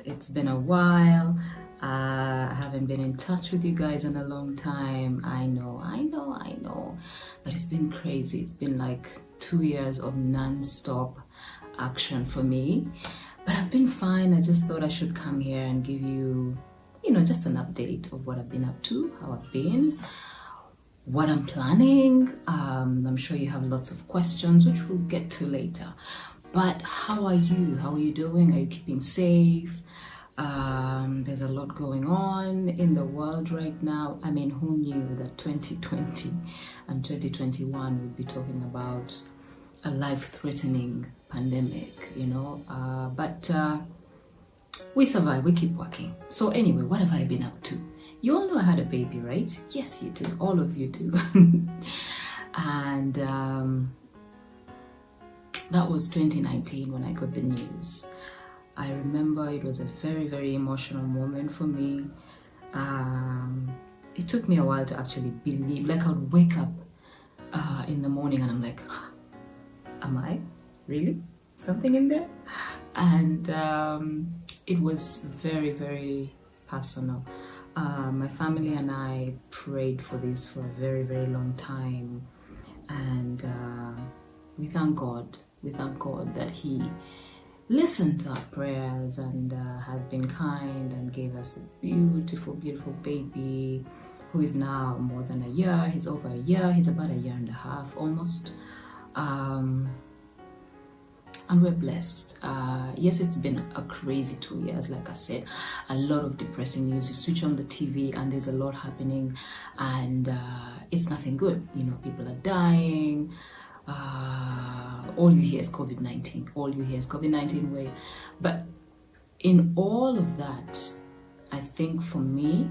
It's been a while. I haven't been in touch with you guys in a long time. I know. But it's been crazy. It's been like 2 years of non-stop action for me. But I've been fine. I just thought I should come here and give you, just an update of what I've been up to, how I've been, what I'm planning. I'm sure you have lots of questions, which we'll get to later. But how are you? How are you doing? Are you keeping safe? There's a lot going on in the world right now. I mean, who knew that 2020 and 2021 would be talking about a life-threatening pandemic, but we survive, we keep working. So anyway, what have I been up to? You all know I had a baby, right? Yes, you do. All of you do. And that was 2019 when I got the news. I remember it was a very, very emotional moment for me. It took me a while to actually believe. Like, I would wake up in the morning and I'm like, am I? Really? Something in there? And it was very, very personal. My family and I prayed for this for a very, very long time. And we thank God. We thank God that He listened to our prayers and has been kind and gave us a beautiful, beautiful baby who is now more than a year. He's over a year. He's about a year and a half almost. And we're blessed. Yes, it's been a crazy 2 years. Like I said, a lot of depressing news. You switch on the TV and there's a lot happening, and it's nothing good. People are dying. All you hear is COVID-19. All you hear is COVID-19 way. But in all of that, I think for me,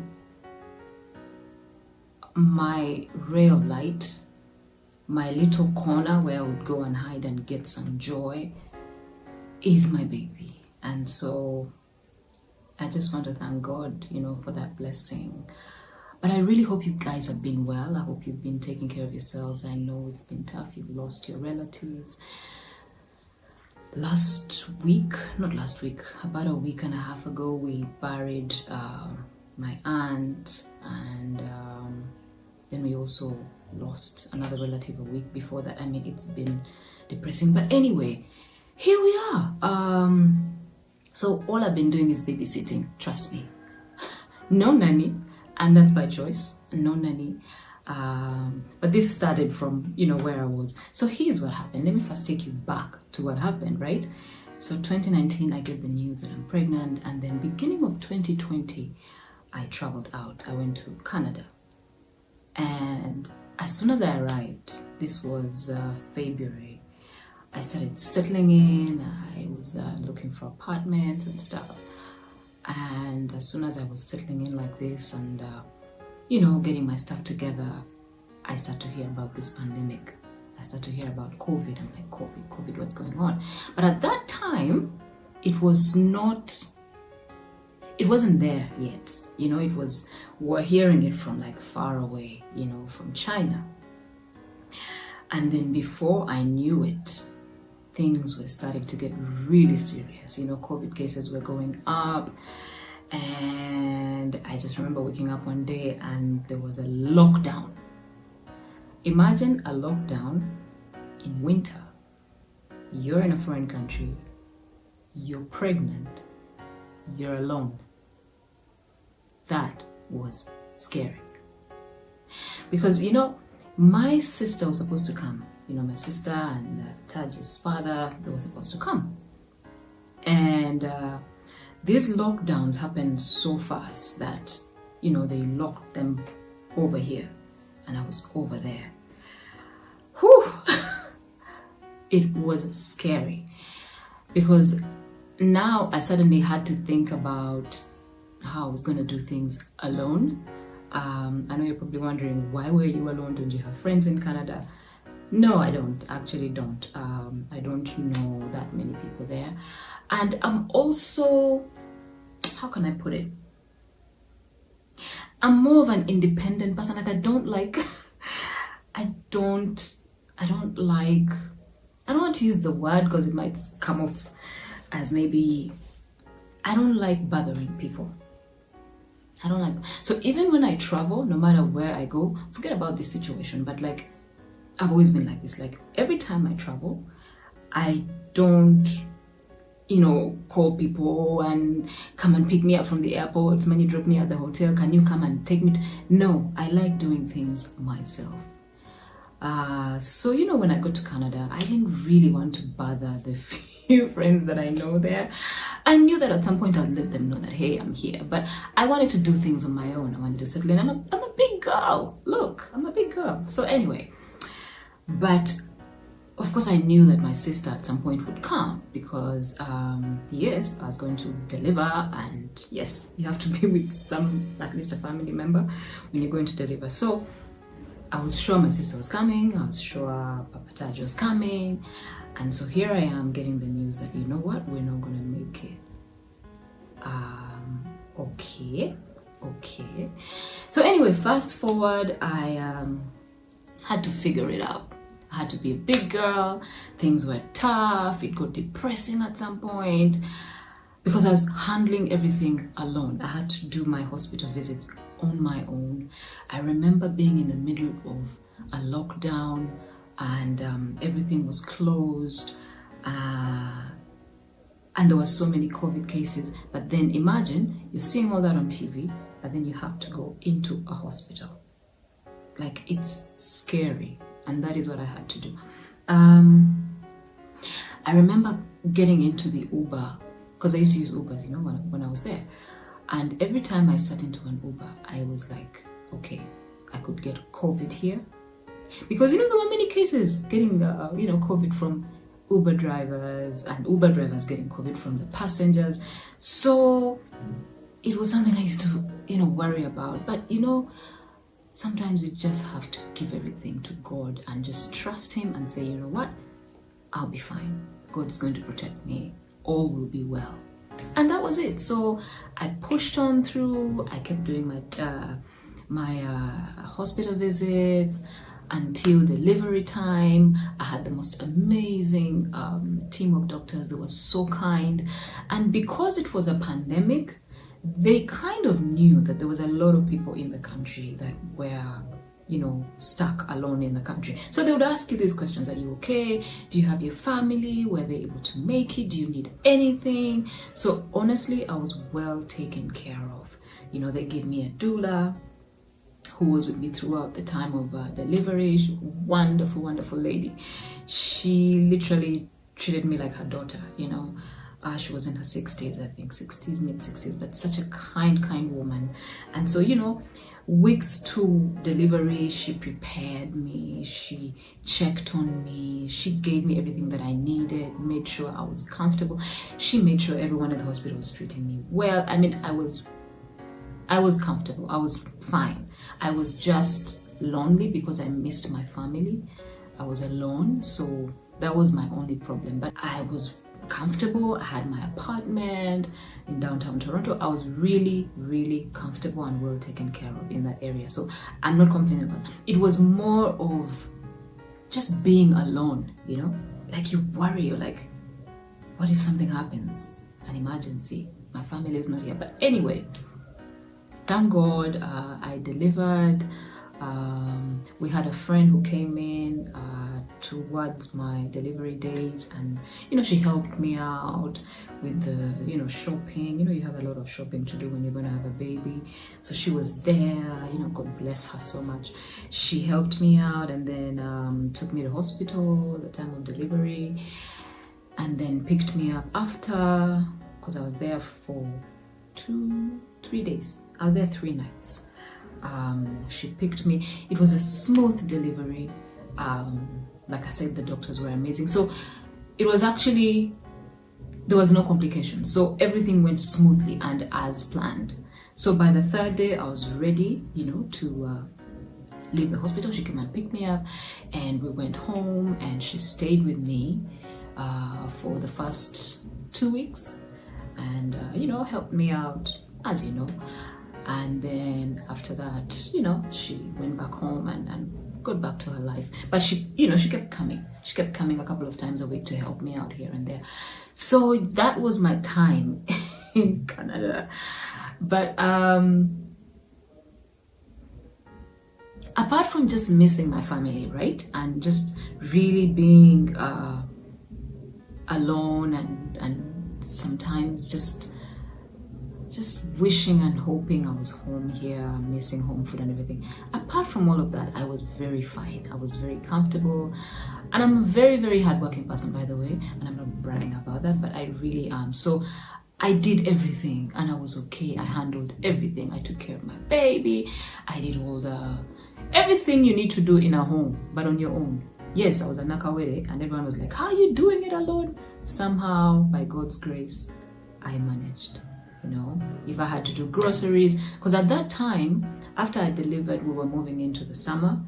my ray of light, my little corner where I would go and hide and get some joy, is my baby. And so I just want to thank God, for that blessing. But I really hope you guys have been well. I hope you've been taking care of yourselves. I know it's been tough. You've lost your relatives. About a week and a half ago, we buried my aunt, and then we also lost another relative a week before that. I mean, it's been depressing. But anyway, here we are. So all I've been doing is babysitting. Trust me. No nanny. And that's by choice, no nanny. But this started from, where I was. So here's what happened. Let me first take you back to what happened, right? So 2019, I get the news that I'm pregnant. And then beginning of 2020, I traveled out. I went to Canada. And as soon as I arrived, this was February, I started settling in. I was looking for apartments and stuff. And as soon as I was settling in like this and, getting my stuff together, I started to hear about this pandemic. I started to hear about COVID. I'm like, COVID, what's going on? But at that time, it wasn't there yet. We're hearing it from like far away, from China. And then before I knew it, things were starting to get really serious. COVID cases were going up, and I just remember waking up one day and there was a lockdown. Imagine a lockdown in winter. You're in a foreign country, you're pregnant, you're alone. That was scary. Because, my sister was supposed to come. My sister and Taj's father, they were supposed to come. And these lockdowns happened so fast that, they locked them over here. And I was over there. Whew! It was scary. Because now I suddenly had to think about how I was going to do things alone. I know you're probably wondering, why were you alone? Don't you have friends in Canada? No, I don't. Actually don't. I don't know that many people there. And I'm also, how can I put it? I'm more of an independent person. Like, I don't want to use the word because it might come off as maybe I don't like bothering people. I don't like, so even when I travel, no matter where I go, forget about this situation, but like, I've always been like this. Like, every time I travel, I don't, call people and come and pick me up from the airport. When you drop me at the hotel, can you come and take me? No, I like doing things myself. So, when I got to Canada, I didn't really want to bother the few friends that I know there. I knew that at some point I'd let them know that, hey, I'm here. But I wanted to do things on my own. I wanted to settle in. I'm a big girl. Look, I'm a big girl. So anyway, but of course I knew that my sister at some point would come because, yes, I was going to deliver. And yes, you have to be with at least a family member when you're going to deliver. So I was sure my sister was coming. I was sure Papa Taj was coming. And so here I am getting the news that, you know what, we're not going to make it. Okay. So anyway, fast forward, I had to figure it out. I had to be a big girl. Things were tough. It got depressing at some point because I was handling everything alone. I had to do my hospital visits on my own. I remember being in the middle of a lockdown and everything was closed and there were so many COVID cases. But then imagine you're seeing all that on TV, but then you have to go into a hospital. Like, it's scary, and that is what I had to do. I remember getting into the Uber because I used to use Ubers, when I was there. And every time I sat into an Uber, I was like, okay, I could get COVID here. Because, there were many cases getting, COVID from Uber drivers and Uber drivers getting COVID from the passengers. So it was something I used to, worry about. But, sometimes you just have to give everything to God and just trust Him and say, you know what, I'll be fine. God's going to protect me. All will be well. And that was it. So I pushed on through. I kept doing my hospital visits until delivery time. I had the most amazing team of doctors. They were so kind. And because it was a pandemic, they kind of knew that there was a lot of people in the country that were, stuck alone in the country. So they would ask you these questions. Are you okay? Do you have your family? Were they able to make it? Do you need anything? So honestly, I was well taken care of. They gave me a doula who was with me throughout the time of delivery. Wonderful, wonderful lady. She literally treated me like her daughter, She was in her 60s, I think, mid-60s, but such a kind woman. And so, weeks to delivery, she prepared me, she checked on me, she gave me everything that I needed, made sure I was comfortable. She made sure everyone at the hospital was treating me well. I mean, I was comfortable. I was fine. I was just lonely because I missed my family. I was alone, so that was my only problem. But I was comfortable. I had my apartment in downtown Toronto. I was really, really comfortable and well taken care of in that area. So I'm not complaining about that. It was more of just being alone, like you worry, you're like, what if something happens? An emergency. My family is not here. But anyway, thank God I delivered. We had a friend who came in towards my delivery date, and she helped me out with the shopping. You have a lot of shopping to do when you're going to have a baby. So she was there. God bless her so much. She helped me out and then took me to hospital at the time of delivery, and then picked me up after, because I was there for 3 days. I was there 3 nights. She picked me. It was a smooth delivery. Like I said, the doctors were amazing. So it was actually, there was no complications. So everything went smoothly and as planned. So by the 3rd day, I was ready, to leave the hospital. She came and picked me up and we went home, and she stayed with me for the first 2 weeks and, helped me out, as you know. And then after that, she went back home and got back to her life. But she kept coming. She kept coming a couple of times a week to help me out here and there. So that was my time in Canada. But apart from just missing my family, right, and just really being alone and sometimes just wishing and hoping I was home here, missing home food and everything. Apart from all of that, I was very fine. I was very comfortable. And I'm a very, very hardworking person, by the way. And I'm not bragging about that, but I really am. So I did everything and I was okay. I handled everything. I took care of my baby. I did all everything you need to do in a home, but on your own. Yes, I was a nakawere and everyone was like, how are you doing it alone? Somehow, by God's grace, I managed. You know, if I had to do groceries, because at that time, after I delivered, we were moving into the summer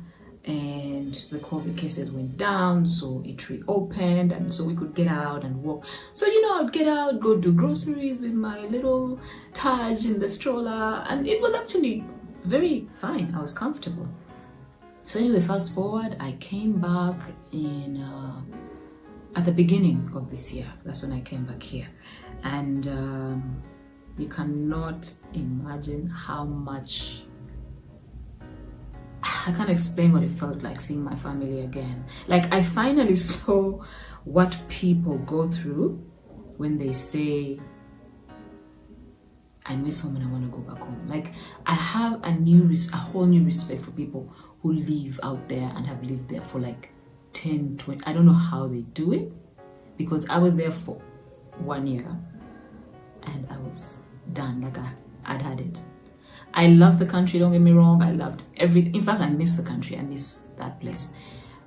and the COVID cases went down, so it reopened and so we could get out and walk. So, you know, I'd get out, go do groceries with my little Taj in the stroller, and it was actually very fine. I was comfortable. So anyway, fast forward, I came back in at the beginning of this year. That's when I came back here. And you cannot imagine how much, I can't explain what it felt like seeing my family again. Like, I finally saw what people go through when they say, I miss home and I want to go back home. Like, I have a whole new respect for people who live out there and have lived there for like 10, 20, I don't know how they do it, because I was there for 1 year and I was done. Like, I'd had it. I love the country, don't get me wrong. I loved everything. In fact, I miss the country. I miss that place.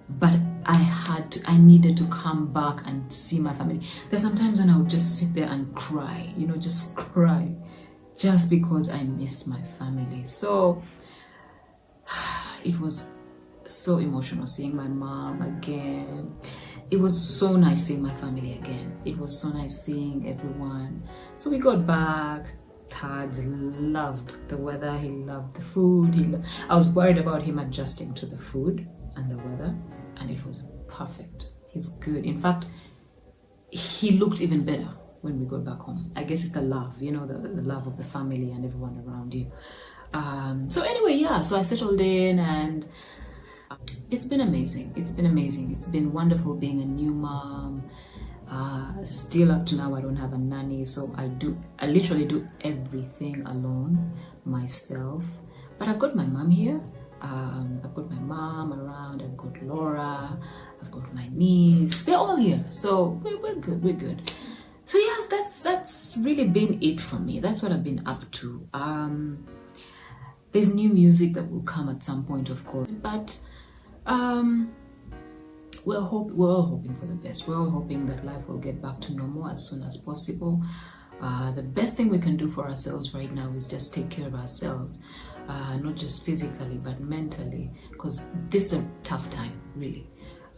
But I needed to come back and see my family. There's sometimes when I would just sit there and cry, you know, just cry, just because I miss my family. So it was so emotional seeing my mom again. It was so nice seeing my family again. It was so nice seeing everyone. So we got back. Taj loved the weather. He loved the food. I was worried about him adjusting to the food and the weather, and it was perfect. He's good. In fact, he looked even better when we got back home. I guess it's the love, you know, the love of the family and everyone around you. So anyway, yeah, so I settled in and it's been amazing. It's been amazing. It's been wonderful being a new mom. Still up to now, I don't have a nanny, so I literally do everything alone myself. But I've got my mom here. I've got my mom around. I've got Laura. I've got my niece. They're all here, so we're good. We're good. So yeah, that's really been it for me. That's what I've been up to. There's new music that will come at some point, of course, but we're all hoping for the best. We're all hoping that life will get back to normal as soon as possible. The best thing we can do for ourselves right now is just take care of ourselves, not just physically but mentally, because this is a tough time, really.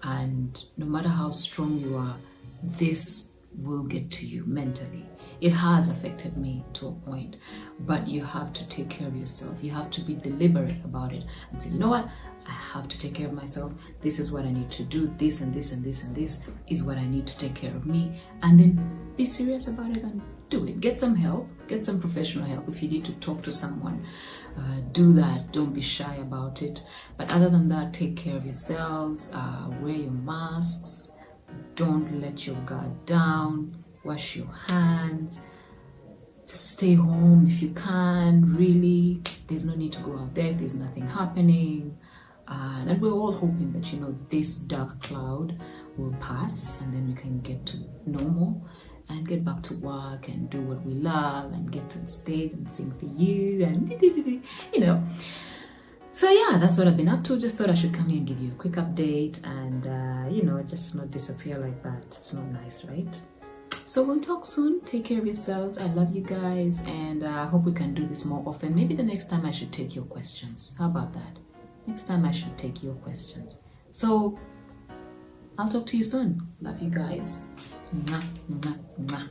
And no matter how strong you are, this will get to you mentally. It has affected me to a point, but you have to take care of yourself. You have to be deliberate about it and say, you know what? I have to take care of myself. This is what I need to do. This and this and this and this is what I need to take care of me. And then be serious about it and do it. Get some help. Get some professional help. If you need to talk to someone, do that. Don't be shy about it. But other than that, take care of yourselves. Wear your masks. Don't let your guard down. Wash your hands. Just stay home if you can. Really, there's no need to go out there if there's nothing happening. And we're all hoping that, you know, this dark cloud will pass and then we can get to normal and get back to work and do what we love and get to the stage and sing for you and you know. So yeah, that's what I've been up to. Just thought I should come here and give you a quick update and you know, just not disappear like that. It's not nice, right? So we'll talk soon. Take care of yourselves. I love you guys, and I hope we can do this more often. Maybe the next time I should take your questions. How about that? Next time I should take your questions. So I'll talk to you soon. Love you guys. Mwah, mwah, mwah.